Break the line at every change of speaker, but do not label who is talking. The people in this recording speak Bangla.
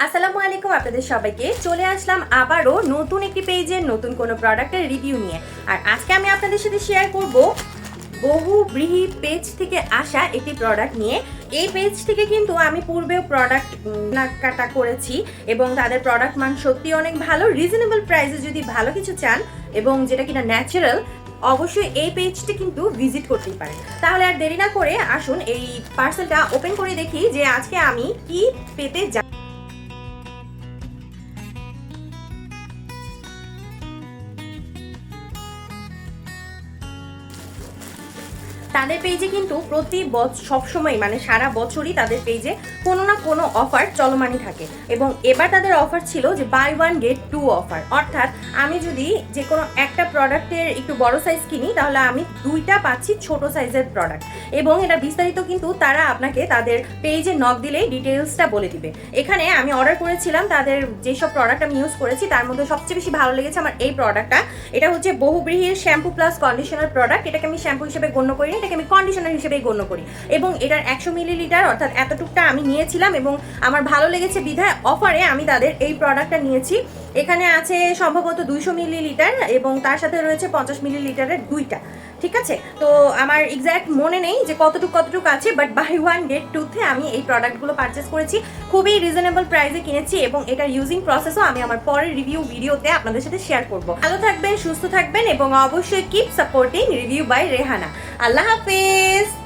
আসসালামু আলাইকুম, আপনাদের সবাইকে চলে আসলাম আবারও নতুন একটি পেজের নতুন কোনো প্রোডাক্টের রিভিউ নিয়ে। আর আজকে আমি আপনাদের সাথে শেয়ার করব বহুব্রীহি পেজ থেকে আসা একটি প্রোডাক্ট নিয়ে। এই পেজ থেকে কিন্তু আমি পূর্বেও প্রোডাক্ট কেনাকাটা করেছি এবং তাদের প্রোডাক্ট মান সত্যি অনেক ভালো। রিজনেবল প্রাইসে যদি ভালো কিছু চান এবং যেটা কিনা ন্যাচারাল, অবশ্যই এই পেজটি কিন্তু ভিজিট করতেই পারেন। তাহলে আর দেরি না করে আসুন এই পার্সেলটা ওপেন করে দেখি যে আজকে আমি কি পেতে যাই। তাদের পেজে কিন্তু প্রতি সবসময় মানে সারা বছরই তাদের পেজে কোনো না কোনো অফার চলমানই থাকে এবং এবার তাদের অফার ছিল যে buy one get two offer. অর্থাৎ আমি যদি যে কোনো একটা প্রোডাক্টের একটু বড় সাইজ কিনি তাহলে আমি দুইটা পাচ্ছি ছোট সাইজের প্রোডাক্ট। এবং এটা বিস্তারিত কিন্তু তারা আপনাকে তাদের পেজে নক দিলেই ডিটেলসটা বলে দিবে। এখানে আমি অর্ডার করেছিলাম, তাদের যেসব প্রোডাক্ট আমি ইউজ করেছি তার মধ্যে সবচেয়ে বেশি ভালো লেগেছে আমার এই প্রোডাক্টটা। এটা হচ্ছে বহুব্রীহির শ্যাম্পু প্লাস কন্ডিশনার প্রোডাক্ট। এটাকে আমি শ্যাম্পু হিসেবে গণ্য করি না, এটাকে আমি কন্ডিশনার হিসেবেই গণ্য করি। এবং এটার 100 মিলিলিটার অর্থাৎ এতটুকটা আমি নিয়েছিলাম এবং আমার ভালো লেগেছে বিধায় অফারে আমি তাদের এই প্রোডাক্টটা নিয়েছি। এখানে আছে সম্ভবত 200 মিলিলিটার এবং তার সাথে রয়েছে 50 মিলিলিটারের দুইটা। ঠিক আছে, তো আমার এক্স্যাক্ট মনে নেই যে কতটুকু আছে, বাট বাই ওয়ান গেট টুতে আমি এই প্রোডাক্টগুলো পারচেস করেছি। খুবই রিজনেবল প্রাইসে কিনেছি এবং এটার ইউজিং প্রসেসও আমি আমার পরের রিভিউ ভিডিওতে আপনাদের সাথে শেয়ার করব। ভালো থাকবেন, সুস্থ থাকবেন এবং অবশ্যই keep supporting review by Rehana. আল্লাহ হাফেজ।